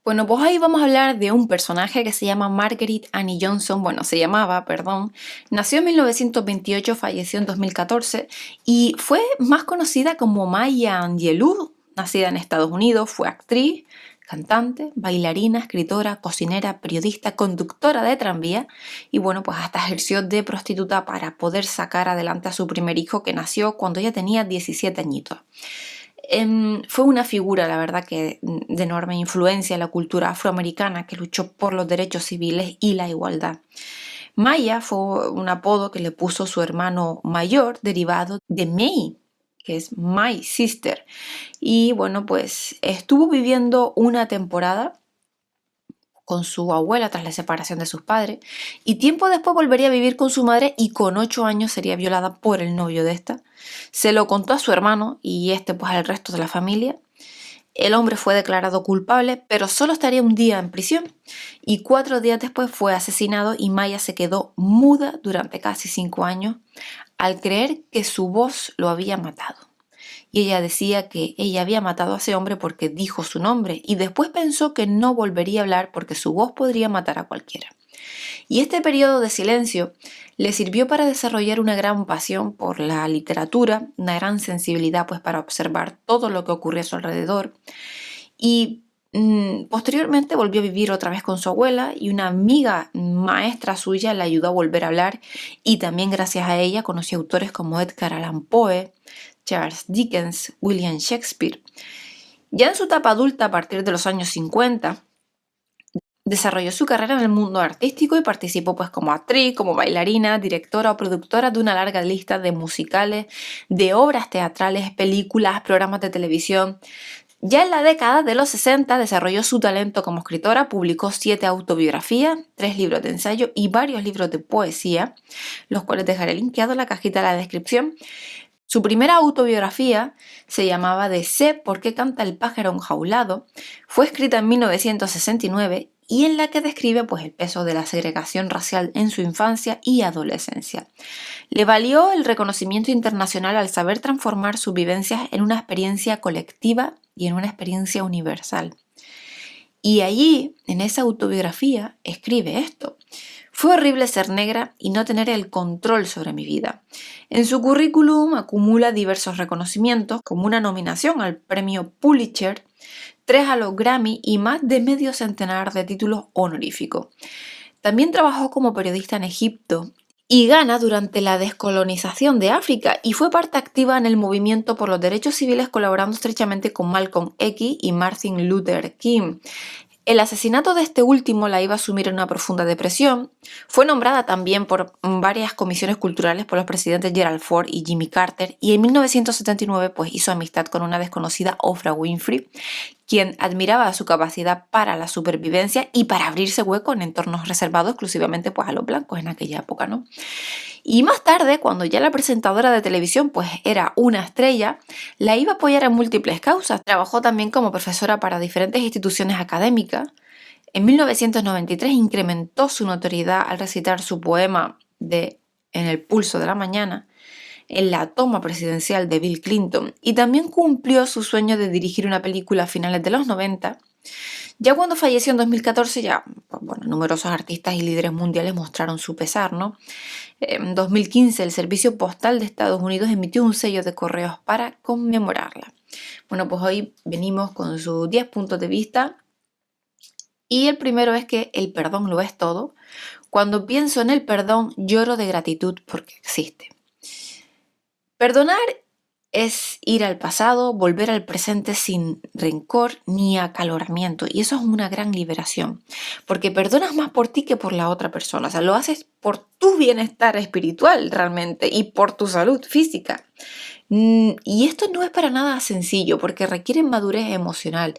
Bueno, pues ahí vamos a hablar de un personaje que se llama Marguerite Annie Johnson, bueno, se llamaba, perdón. Nació en 1928, falleció en 2014 y fue más conocida como Maya Angelou, nacida en Estados Unidos, fue actriz, cantante, bailarina, escritora, cocinera, periodista, conductora de tranvía y bueno, pues hasta ejerció de prostituta para poder sacar adelante a su primer hijo que nació cuando ella tenía 17 añitos. Fue una figura, la verdad, que de enorme influencia en la cultura afroamericana que luchó por los derechos civiles y la igualdad. Maya fue un apodo que le puso su hermano mayor, derivado de May, que es My Sister. Y bueno, pues estuvo viviendo una temporada con su abuela tras la separación de sus padres y tiempo después volvería a vivir con su madre y con 8 años sería violada por el novio de esta. Se lo contó a su hermano y este pues al resto de la familia. El hombre fue declarado culpable, pero solo estaría un día en prisión y 4 días después fue asesinado y Maya se quedó muda durante casi 5 años al creer que su voz lo había matado. Y ella decía que ella había matado a ese hombre porque dijo su nombre y después pensó que no volvería a hablar porque su voz podría matar a cualquiera. Y este periodo de silencio le sirvió para desarrollar una gran pasión por la literatura, una gran sensibilidad pues para observar todo lo que ocurría a su alrededor y posteriormente volvió a vivir otra vez con su abuela y una amiga maestra suya le ayudó a volver a hablar y también gracias a ella conoció autores como Edgar Allan Poe, Charles Dickens, William Shakespeare. Ya en su etapa adulta, a partir de los años 50, desarrolló su carrera en el mundo artístico y participó pues como actriz, como bailarina, directora o productora de una larga lista de musicales, de obras teatrales, películas, programas de televisión. Ya en la década de los 60 desarrolló su talento como escritora, publicó 7 autobiografías, 3 libros de ensayo y varios libros de poesía, los cuales dejaré linkeado en la cajita de la descripción. Su primera autobiografía se llamaba De sé por qué canta el pájaro enjaulado, fue escrita en 1969 y en la que describe pues, el peso de la segregación racial en su infancia y adolescencia. Le valió el reconocimiento internacional al saber transformar sus vivencias en una experiencia colectiva y en una experiencia universal. Y allí, en esa autobiografía, escribe esto. Fue horrible ser negra y no tener el control sobre mi vida. En su currículum acumula diversos reconocimientos, como una nominación al premio Pulitzer, 3 a los Grammy y más de medio centenar de títulos honoríficos. También trabajó como periodista en Egipto y Ghana durante la descolonización de África y fue parte activa en el movimiento por los derechos civiles colaborando estrechamente con Malcolm X y Martin Luther King. El asesinato de este último la iba a sumir en una profunda depresión. Fue nombrada también por varias comisiones culturales por los presidentes Gerald Ford y Jimmy Carter y en 1979 pues, hizo amistad con una desconocida Oprah Winfrey, quien admiraba su capacidad para la supervivencia y para abrirse hueco en entornos reservados exclusivamente pues, a los blancos en aquella época, ¿no? Y más tarde, cuando ya la presentadora de televisión pues era una estrella, la iba a apoyar en múltiples causas. Trabajó también como profesora para diferentes instituciones académicas. En 1993 incrementó su notoriedad al recitar su poema de En el pulso de la mañana en la toma presidencial de Bill Clinton y también cumplió su sueño de dirigir una película a finales de los 90. Ya cuando falleció en 2014, numerosos artistas y líderes mundiales mostraron su pesar, ¿no? En 2015, el Servicio Postal de Estados Unidos emitió un sello de correos para conmemorarla. Bueno, pues hoy venimos con sus 10 puntos de vista y el primero es que el perdón lo es todo. Cuando pienso en el perdón, lloro de gratitud porque existe. Perdonar es ir al pasado, volver al presente sin rencor ni acaloramiento. Y eso es una gran liberación, porque perdonas más por ti que por la otra persona. O sea, lo haces por tu bienestar espiritual realmente y por tu salud física. Y esto no es para nada sencillo, porque requiere madurez emocional.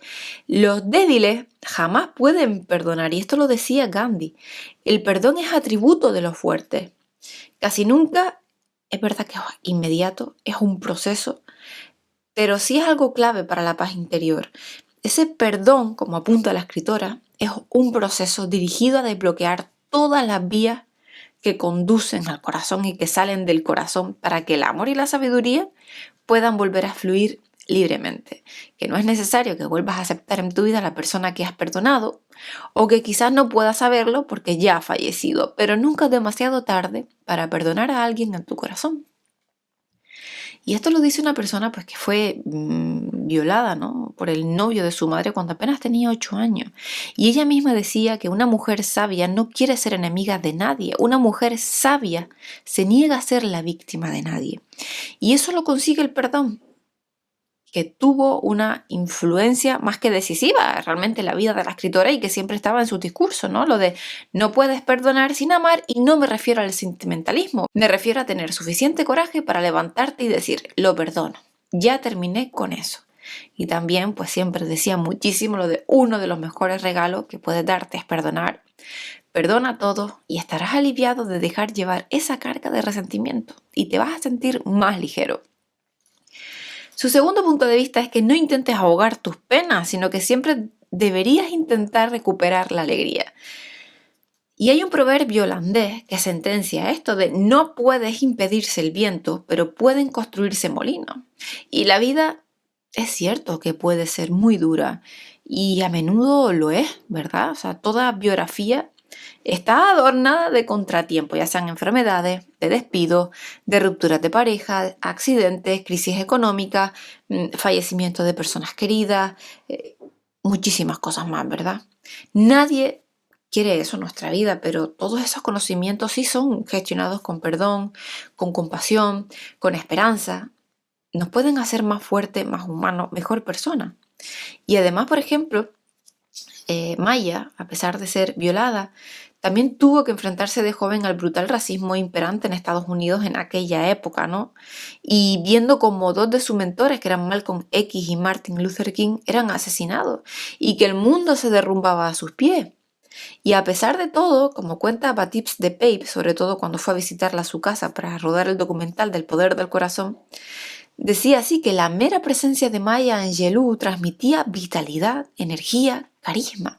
Los débiles jamás pueden perdonar, y esto lo decía Gandhi. El perdón es atributo de los fuertes. Casi nunca es verdad que es inmediato, es un proceso, pero sí es algo clave para la paz interior. Ese perdón, como apunta la escritora, es un proceso dirigido a desbloquear todas las vías que conducen al corazón y que salen del corazón para que el amor y la sabiduría puedan volver a fluir libremente, que no es necesario que vuelvas a aceptar en tu vida a la persona que has perdonado, o que quizás no puedas saberlo porque ya ha fallecido, pero nunca es demasiado tarde para perdonar a alguien en tu corazón. Y esto lo dice una persona pues que fue violada, ¿no?, por el novio de su madre cuando apenas tenía 8 años. Y ella misma decía que una mujer sabia no quiere ser enemiga de nadie. Una mujer sabia se niega a ser la víctima de nadie. Y eso lo consigue el perdón, que tuvo una influencia más que decisiva realmente en la vida de la escritora y que siempre estaba en su discurso, ¿no? Lo de no puedes perdonar sin amar, y no me refiero al sentimentalismo, me refiero a tener suficiente coraje para levantarte y decir, lo perdono, ya terminé con eso. Y también pues siempre decía muchísimo lo de uno de los mejores regalos que puedes darte es perdonar. Perdona todo y estarás aliviado de dejar llevar esa carga de resentimiento y te vas a sentir más ligero. Su segundo punto de vista es que no intentes ahogar tus penas, sino que siempre deberías intentar recuperar la alegría. Y hay un proverbio holandés que sentencia esto de no puedes impedirse el viento, pero pueden construirse molinos. Y la vida es cierto que puede ser muy dura y a menudo lo es, ¿verdad? O sea, toda biografía está adornada de contratiempos, ya sean enfermedades, de despidos, de rupturas de pareja, accidentes, crisis económicas, fallecimientos de personas queridas, muchísimas cosas más, ¿verdad? Nadie quiere eso en nuestra vida, pero todos esos conocimientos sí son gestionados con perdón, con compasión, con esperanza. Nos pueden hacer más fuerte, más humano, mejor persona. Y además, por ejemplo, Maya, a pesar de ser violada, también tuvo que enfrentarse de joven al brutal racismo imperante en Estados Unidos en aquella época, ¿no? Y viendo como dos de sus mentores, que eran Malcolm X y Martin Luther King, eran asesinados y que el mundo se derrumbaba a sus pies. Y a pesar de todo, como cuenta Batips de Pape, sobre todo cuando fue a visitarla a su casa para rodar el documental del poder del corazón, decía así que la mera presencia de Maya Angelou transmitía vitalidad, energía, carisma.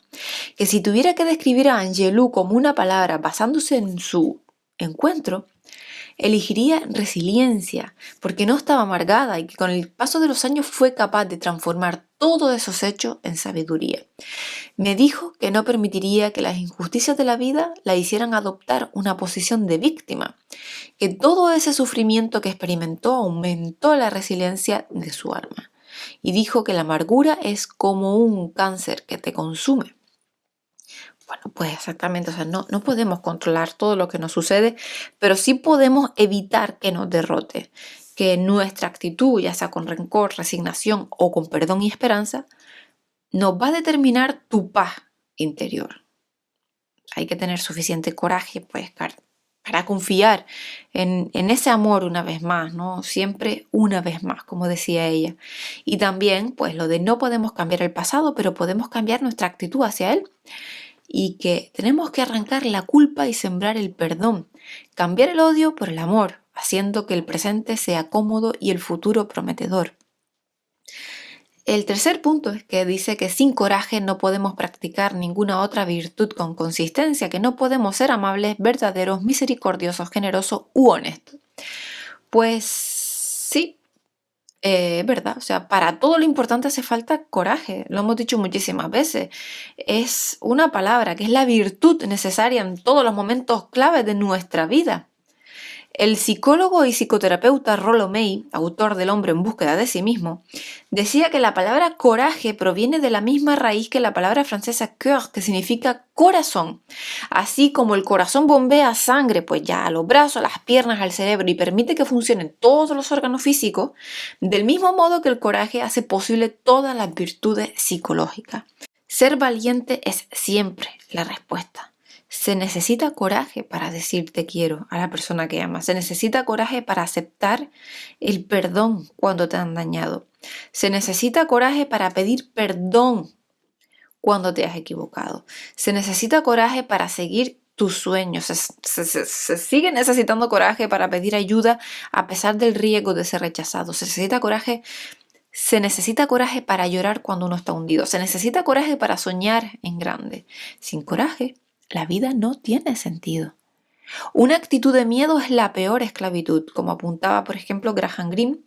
Que si tuviera que describir a Angelou como una palabra basándose en su encuentro, elegiría resiliencia, porque no estaba amargada y que con el paso de los años fue capaz de transformar todos esos hechos en sabiduría. Me dijo que no permitiría que las injusticias de la vida la hicieran adoptar una posición de víctima, que todo ese sufrimiento que experimentó aumentó la resiliencia de su alma. Y dijo que la amargura es como un cáncer que te consume. Bueno, pues exactamente, o sea, no podemos controlar todo lo que nos sucede, pero sí podemos evitar que nos derrote, que nuestra actitud, ya sea con rencor, resignación o con perdón y esperanza, nos va a determinar tu paz interior. Hay que tener suficiente coraje, pues, para confiar en ese amor una vez más, ¿no? Siempre una vez más, como decía ella. Y también, pues, lo de no podemos cambiar el pasado, pero podemos cambiar nuestra actitud hacia él. Y que tenemos que arrancar la culpa y sembrar el perdón, cambiar el odio por el amor, haciendo que el presente sea cómodo y el futuro prometedor. El tercer punto es que dice que sin coraje no podemos practicar ninguna otra virtud con consistencia, que no podemos ser amables, verdaderos, misericordiosos, generosos u honestos. Pues sí, es verdad, o sea, para todo lo importante hace falta coraje, lo hemos dicho muchísimas veces. Es una palabra que es la virtud necesaria en todos los momentos claves de nuestra vida. El psicólogo y psicoterapeuta Rollo May, autor del Hombre en búsqueda de sí mismo, decía que la palabra coraje proviene de la misma raíz que la palabra francesa cœur, que significa corazón. Así como el corazón bombea sangre, pues ya a los brazos, a las piernas, al cerebro y permite que funcionen todos los órganos físicos, del mismo modo que el coraje hace posible todas las virtudes psicológicas. Ser valiente es siempre la respuesta. Se necesita coraje para decir te quiero a la persona que amas. Se necesita coraje para aceptar el perdón cuando te han dañado. Se necesita coraje para pedir perdón cuando te has equivocado. Se necesita coraje para seguir tus sueños. Se sigue necesitando coraje para pedir ayuda a pesar del riesgo de ser rechazado. Se necesita coraje para llorar cuando uno está hundido. Se necesita coraje para soñar en grande. Sin coraje, la vida no tiene sentido. Una actitud de miedo es la peor esclavitud, como apuntaba, por ejemplo, Graham Greene.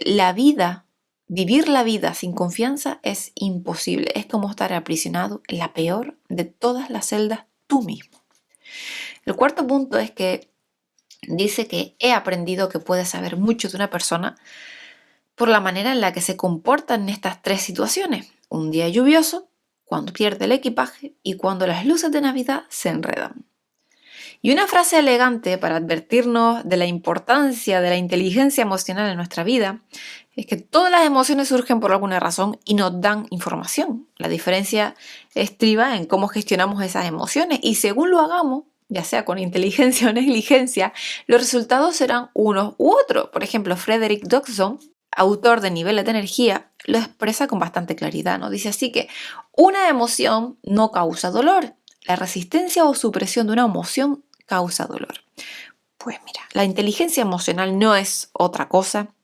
La vida Vivir la vida sin confianza es imposible. Es como estar aprisionado en la peor de todas las celdas tú mismo. El cuarto punto es que dice que he aprendido que puedes saber mucho de una persona por la manera en la que se comporta en estas tres situaciones. Un día lluvioso, cuando pierde el equipaje y cuando las luces de Navidad se enredan. Y una frase elegante para advertirnos de la importancia de la inteligencia emocional en nuestra vida es que todas las emociones surgen por alguna razón y nos dan información. La diferencia estriba en cómo gestionamos esas emociones y según lo hagamos, ya sea con inteligencia o negligencia, los resultados serán unos u otros. Por ejemplo, Frederick Dodson, autor de Niveles de Energía, lo expresa con bastante claridad, ¿no? Dice así que una emoción no causa dolor. La resistencia o supresión de una emoción causa dolor. Pues mira, la inteligencia emocional no es otra cosa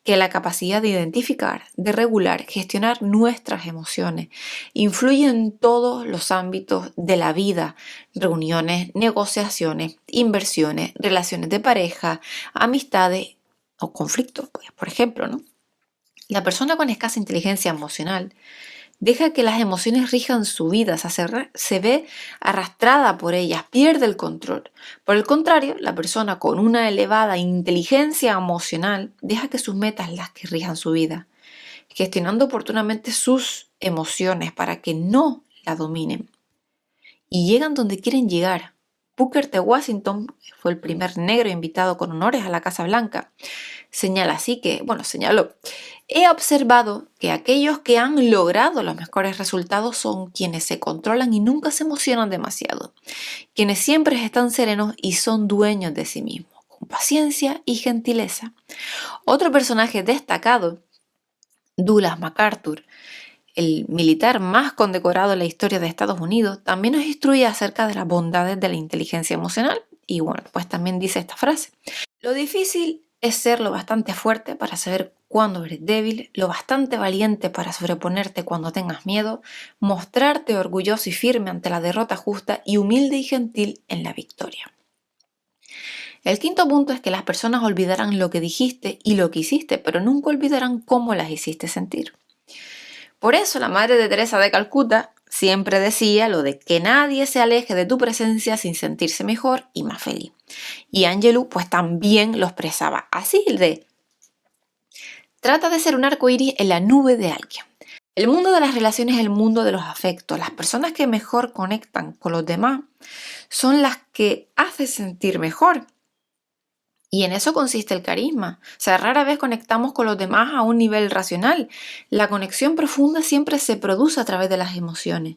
que la capacidad de identificar, de regular, gestionar nuestras emociones. Influye en todos los ámbitos de la vida: reuniones, negociaciones, inversiones, relaciones de pareja, amistades o conflictos, pues, por ejemplo, ¿no? La persona con escasa inteligencia emocional deja que las emociones rijan su vida, se ve arrastrada por ellas, pierde el control. Por el contrario, la persona con una elevada inteligencia emocional deja que sus metas las que rijan su vida, gestionando oportunamente sus emociones para que no la dominen. Y llegan donde quieren llegar. Booker T. Washington fue el primer negro invitado con honores a la Casa Blanca. Señaló: he observado que aquellos que han logrado los mejores resultados son quienes se controlan y nunca se emocionan demasiado, quienes siempre están serenos y son dueños de sí mismos, con paciencia y gentileza. Otro personaje destacado, Douglas MacArthur, el militar más condecorado en la historia de Estados Unidos, también nos instruye acerca de las bondades de la inteligencia emocional. Y bueno, pues también dice esta frase: lo difícil es ser lo bastante fuerte para saber cuándo eres débil, lo bastante valiente para sobreponerte cuando tengas miedo, mostrarte orgulloso y firme ante la derrota justa y humilde y gentil en la victoria. El quinto punto es que las personas olvidarán lo que dijiste y lo que hiciste, pero nunca olvidarán cómo las hiciste sentir. Por eso la Madre de Teresa de Calcuta siempre decía lo de que nadie se aleje de tu presencia sin sentirse mejor y más feliz. Y Angelou pues también lo expresaba así, de: trata de ser un arco iris en la nube de alguien. El mundo de las relaciones es el mundo de los afectos. Las personas que mejor conectan con los demás son las que hacen sentir mejor. Y en eso consiste el carisma. O sea, rara vez conectamos con los demás a un nivel racional. La conexión profunda siempre se produce a través de las emociones.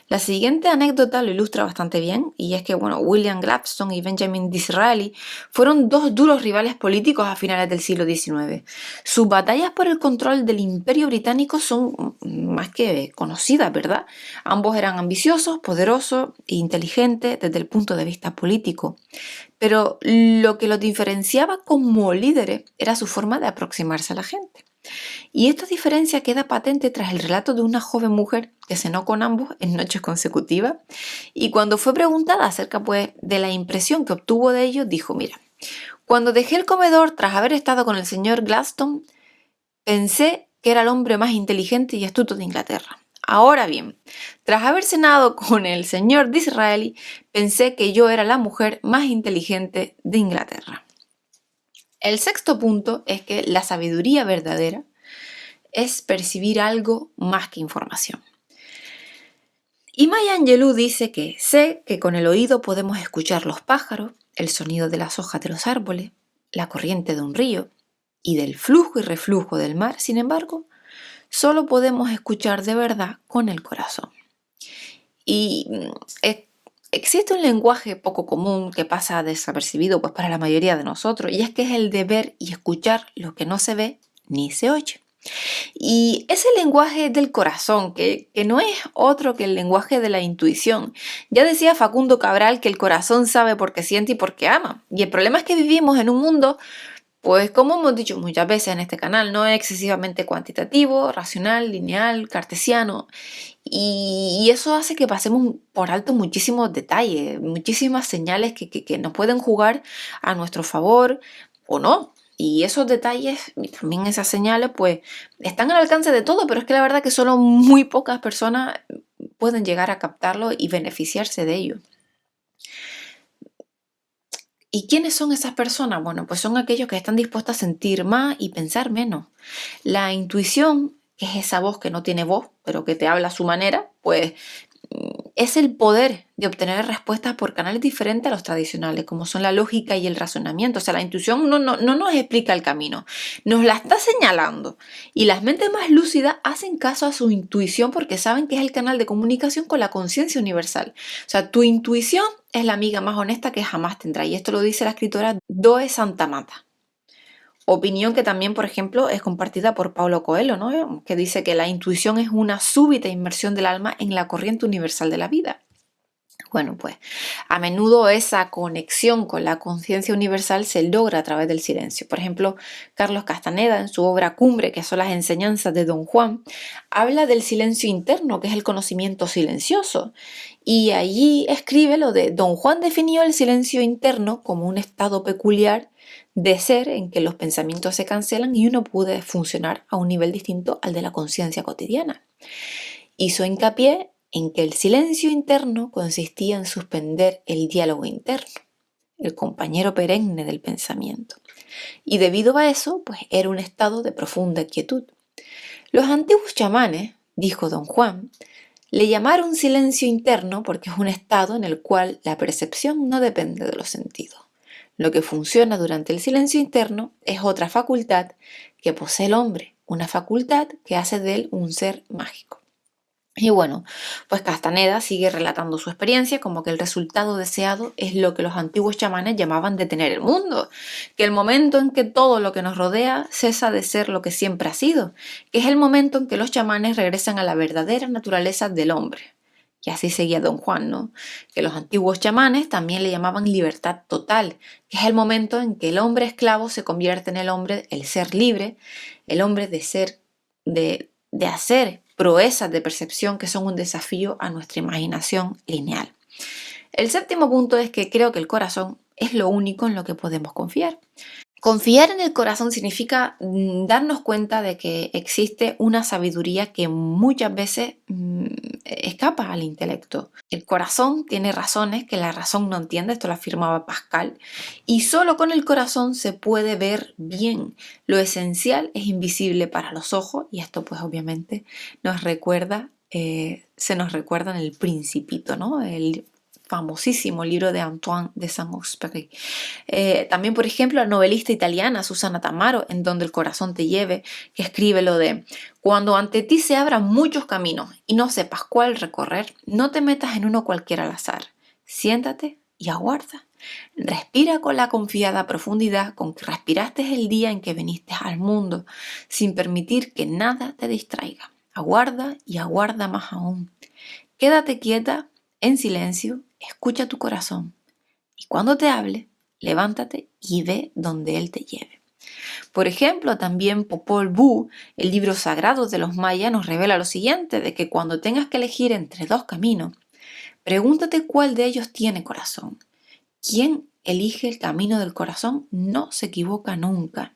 La siguiente anécdota lo ilustra bastante bien, y es que, William Gladstone y Benjamin Disraeli fueron dos duros rivales políticos a finales del siglo XIX. Sus batallas por el control del Imperio Británico son más que conocidas, ¿verdad? Ambos eran ambiciosos, poderosos e inteligentes desde el punto de vista político. Pero lo que los diferenciaba como líderes era su forma de aproximarse a la gente. Y esta diferencia queda patente tras el relato de una joven mujer que cenó con ambos en noches consecutivas, y cuando fue preguntada acerca de la impresión que obtuvo de ellos, dijo: mira, cuando dejé el comedor tras haber estado con el señor Gladstone, pensé que era el hombre más inteligente y astuto de Inglaterra. Ahora bien, tras haber cenado con el señor Disraeli, pensé que yo era la mujer más inteligente de Inglaterra. El sexto punto es que la sabiduría verdadera es percibir algo más que información. Y Maya Angelou dice que sé que con el oído podemos escuchar los pájaros, el sonido de las hojas de los árboles, la corriente de un río y del flujo y reflujo del mar. Sin embargo, solo podemos escuchar de verdad con el corazón. Y existe un lenguaje poco común que pasa desapercibido pues para la mayoría de nosotros, y es que es el de ver y escuchar lo que no se ve ni se oye. Y ese lenguaje del corazón, que no es otro que el lenguaje de la intuición. Ya decía Facundo Cabral que el corazón sabe porque siente y porque ama. Y el problema es que vivimos en un mundo, pues como hemos dicho muchas veces en este canal, no es excesivamente cuantitativo, racional, lineal, cartesiano. Y eso hace que pasemos por alto muchísimos detalles, muchísimas señales que nos pueden jugar a nuestro favor o no. Y esos detalles y también esas señales pues están al alcance de todo, pero es que la verdad que solo muy pocas personas pueden llegar a captarlo y beneficiarse de ello. ¿Y quiénes son esas personas? Bueno, pues son aquellos que están dispuestos a sentir más y pensar menos. La intuición, que es esa voz que no tiene voz, pero que te habla a su manera, pues es el poder de obtener respuestas por canales diferentes a los tradicionales, como son la lógica y el razonamiento. O sea, la intuición no nos explica el camino, nos la está señalando. Y las mentes más lúcidas hacen caso a su intuición porque saben que es el canal de comunicación con la conciencia universal. O sea, tu intuición es la amiga más honesta que jamás tendrá. Y esto lo dice la escritora Doe Santamata. Opinión que también, por ejemplo, es compartida por Paulo Coelho, ¿no? Que dice que la intuición es una súbita inmersión del alma en la corriente universal de la vida. Bueno, pues a menudo esa conexión con la conciencia universal se logra a través del silencio. Por ejemplo, Carlos Castaneda, en su obra Cumbre, que son las enseñanzas de Don Juan, habla del silencio interno, que es el conocimiento silencioso. Y allí escribe lo de Don Juan definió el silencio interno como un estado peculiar de ser en que los pensamientos se cancelan y uno puede funcionar a un nivel distinto al de la conciencia cotidiana. Hizo hincapié en que el silencio interno consistía en suspender el diálogo interno, el compañero perenne del pensamiento. Y debido a eso, pues era un estado de profunda quietud. Los antiguos chamanes, dijo Don Juan, le llamaron silencio interno porque es un estado en el cual la percepción no depende de los sentidos. Lo que funciona durante el silencio interno es otra facultad que posee el hombre, una facultad que hace de él un ser mágico. Y bueno, pues Castaneda sigue relatando su experiencia como que el resultado deseado es lo que los antiguos chamanes llamaban detener el mundo, que el momento en que todo lo que nos rodea cesa de ser lo que siempre ha sido, que es el momento en que los chamanes regresan a la verdadera naturaleza del hombre. Y así seguía Don Juan, ¿no? Que los antiguos chamanes también le llamaban libertad total, que es el momento en que el hombre esclavo se convierte en el hombre, el ser libre, el hombre de ser, de hacer proezas de percepción que son un desafío a nuestra imaginación lineal. El séptimo punto es que creo que el corazón es lo único en lo que podemos confiar. Confiar en el corazón significa darnos cuenta de que existe una sabiduría que muchas veces escapa al intelecto. El corazón tiene razones que la razón no entiende, esto lo afirmaba Pascal, y solo con el corazón se puede ver bien. Lo esencial es invisible para los ojos y esto pues obviamente nos recuerda, se nos recuerda en El Principito, ¿no? El famosísimo libro de Antoine de Saint-Exupéry. También, por ejemplo, la novelista italiana Susana Tamaro, En donde el corazón te lleve, que escribe lo de cuando ante ti se abran muchos caminos y no sepas cuál recorrer, no te metas en uno cualquiera al azar. Siéntate y aguarda. Respira con la confiada profundidad con que respiraste el día en que viniste al mundo, sin permitir que nada te distraiga. Aguarda y aguarda más aún. Quédate quieta, en silencio, escucha tu corazón. Y cuando te hable, levántate y ve donde él te lleve. Por ejemplo, también Popol Vuh, el libro sagrado de los mayas, nos revela lo siguiente, de que cuando tengas que elegir entre dos caminos, pregúntate cuál de ellos tiene corazón. Quien elige el camino del corazón no se equivoca nunca.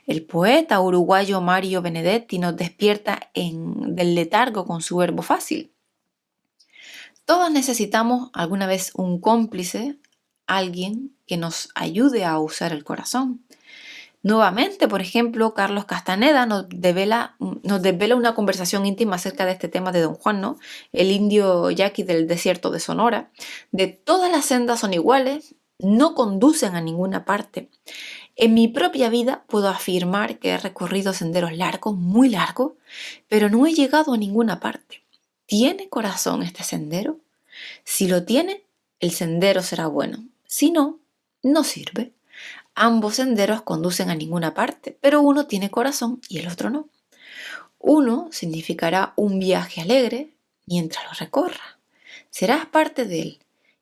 El poeta uruguayo Mario Benedetti nos despierta del letargo con su verbo fácil. Todos necesitamos alguna vez un cómplice, alguien que nos ayude a usar el corazón. Nuevamente, por ejemplo, Carlos Castaneda nos desvela una conversación íntima acerca de este tema de Don Juan, ¿no? El indio yaqui del desierto de Sonora. De todas las sendas son iguales, no conducen a ninguna parte. En mi propia vida puedo afirmar que he recorrido senderos largos, muy largos, pero no he llegado a ninguna parte. ¿Tiene corazón este sendero? Si lo tiene, el sendero será bueno. Si no, no sirve. Ambos senderos conducen a ninguna parte, pero uno tiene corazón y el otro no. Uno significará un viaje alegre mientras lo recorra. Serás parte de él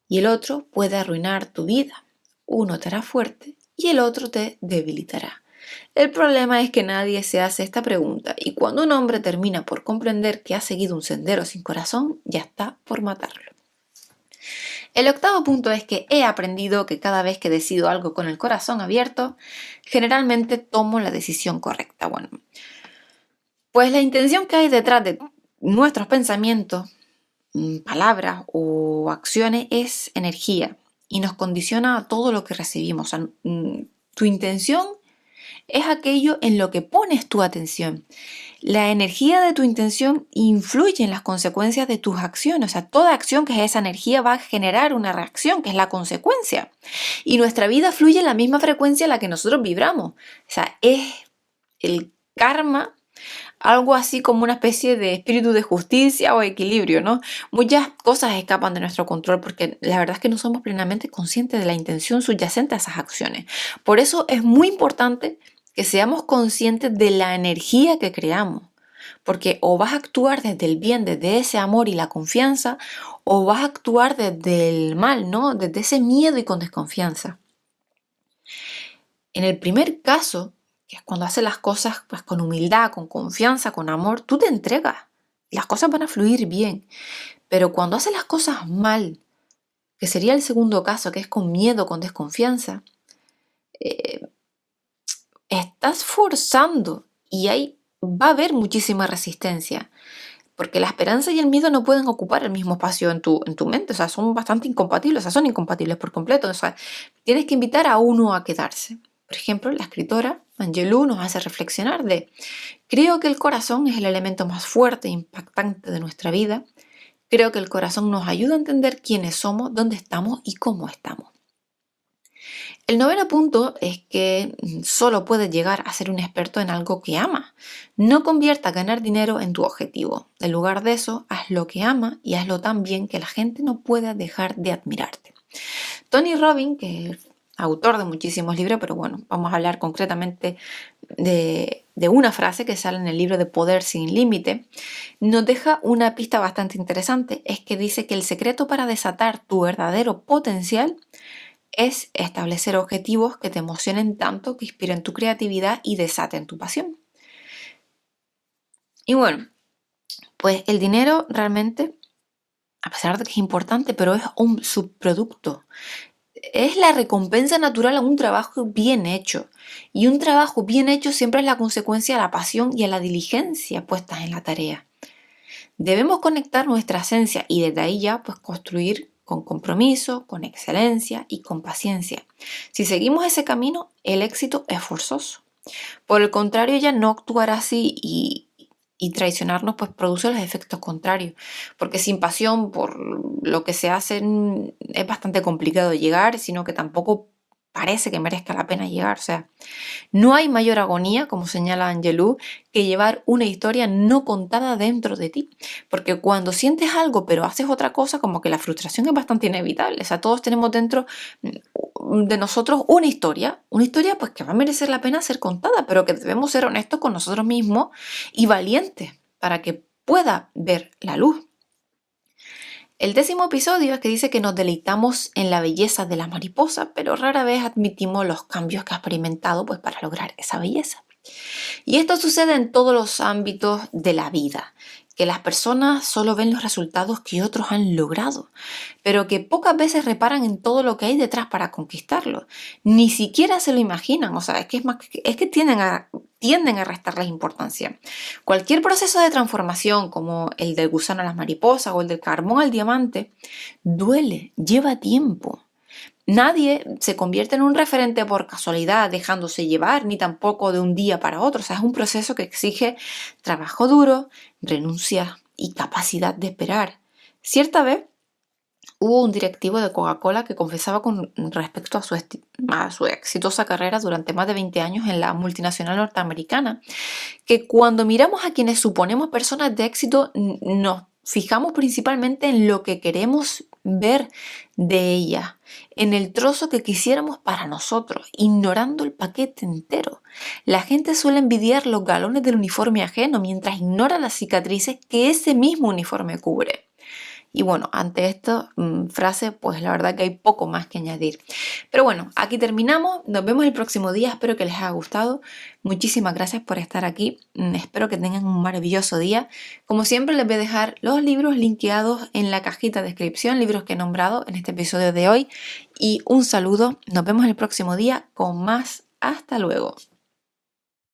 y el otro puede arruinar tu vida. Uno te hará fuerte y el otro te debilitará. El problema es que nadie se hace esta pregunta y cuando un hombre termina por comprender que ha seguido un sendero sin corazón, ya está por matarlo. El octavo punto es que he aprendido que cada vez que decido algo con el corazón abierto, generalmente tomo la decisión correcta. Bueno, pues la intención que hay detrás de nuestros pensamientos, palabras o acciones es energía y nos condiciona a todo lo que recibimos. O sea, tu intención es aquello en lo que pones tu atención. La energía de tu intención influye en las consecuencias de tus acciones. O sea, toda acción que es esa energía va a generar una reacción, que es la consecuencia. Y nuestra vida fluye en la misma frecuencia en la que nosotros vibramos. O sea, es el karma, algo así como una especie de espíritu de justicia o equilibrio, ¿no? Muchas cosas escapan de nuestro control porque la verdad es que no somos plenamente conscientes de la intención subyacente a esas acciones. Por eso es muy importante que seamos conscientes de la energía que creamos. Porque o vas a actuar desde el bien, desde ese amor y la confianza, o vas a actuar desde el mal, ¿no? Desde ese miedo y con desconfianza. En el primer caso, que es cuando haces las cosas pues, con humildad, con confianza, con amor, tú te entregas. Las cosas van a fluir bien. Pero cuando haces las cosas mal, que sería el segundo caso, que es con miedo, con desconfianza, estás forzando y ahí va a haber muchísima resistencia. Porque la esperanza y el miedo no pueden ocupar el mismo espacio en tu mente. O sea, son bastante incompatibles. O sea, son incompatibles por completo. O sea, tienes que invitar a uno a quedarse. Por ejemplo, la escritora Angelou nos hace reflexionar de: creo que el corazón es el elemento más fuerte e impactante de nuestra vida. Creo que el corazón nos ayuda a entender quiénes somos, dónde estamos y cómo estamos. El noveno punto es que solo puedes llegar a ser un experto en algo que amas. No conviertas ganar dinero en tu objetivo. En lugar de eso, haz lo que amas y hazlo tan bien que la gente no pueda dejar de admirarte. Tony Robbins, que es autor de muchísimos libros, pero bueno, vamos a hablar concretamente de una frase que sale en el libro de Poder sin Límite, nos deja una pista bastante interesante. Es que dice que el secreto para desatar tu verdadero potencial es establecer objetivos que te emocionen tanto, que inspiren tu creatividad y desaten tu pasión. Y bueno, pues el dinero realmente, a pesar de que es importante, pero es un subproducto. Es la recompensa natural a un trabajo bien hecho. Y un trabajo bien hecho siempre es la consecuencia de la pasión y a la diligencia puestas en la tarea. Debemos conectar nuestra esencia y desde ahí ya pues construir con compromiso, con excelencia y con paciencia. Si seguimos ese camino, el éxito es forzoso. Por el contrario, ya no actuar así y traicionarnos pues produce los efectos contrarios, porque sin pasión por lo que se hace es bastante complicado llegar, sino que tampoco parece que merezca la pena llegar. O sea, no hay mayor agonía, como señala Angelou, que llevar una historia no contada dentro de ti. Porque cuando sientes algo pero haces otra cosa, como que la frustración es bastante inevitable. O sea, todos tenemos dentro de nosotros una historia pues que va a merecer la pena ser contada, pero que debemos ser honestos con nosotros mismos y valientes para que pueda ver la luz. El 10º episodio es que dice que nos deleitamos en la belleza de la mariposa, pero rara vez admitimos los cambios que ha experimentado pues, para lograr esa belleza. Y esto sucede en todos los ámbitos de la vida, que las personas solo ven los resultados que otros han logrado, pero que pocas veces reparan en todo lo que hay detrás para conquistarlo. Ni siquiera se lo imaginan, o sea, es que tienden a restarles importancia. Cualquier proceso de transformación, como el del gusano a las mariposas o el del carbón al diamante, duele, lleva tiempo. Nadie se convierte en un referente por casualidad, dejándose llevar, ni tampoco de un día para otro. O sea, es un proceso que exige trabajo duro, renuncia y capacidad de esperar. Cierta vez hubo un directivo de Coca-Cola que confesaba con respecto a su exitosa carrera durante más de 20 años en la multinacional norteamericana, que cuando miramos a quienes suponemos personas de éxito, nos fijamos principalmente en lo que queremos ver de ella, en el trozo que quisiéramos para nosotros, ignorando el paquete entero. La gente suele envidiar los galones del uniforme ajeno mientras ignora las cicatrices que ese mismo uniforme cubre. Y bueno, ante esta frase, pues la verdad que hay poco más que añadir. Pero bueno, aquí terminamos. Nos vemos el próximo día. Espero que les haya gustado. Muchísimas gracias por estar aquí. Espero que tengan un maravilloso día. Como siempre, les voy a dejar los libros linkeados en la cajita de descripción, libros que he nombrado en este episodio de hoy. Y un saludo. Nos vemos el próximo día con más. Hasta luego.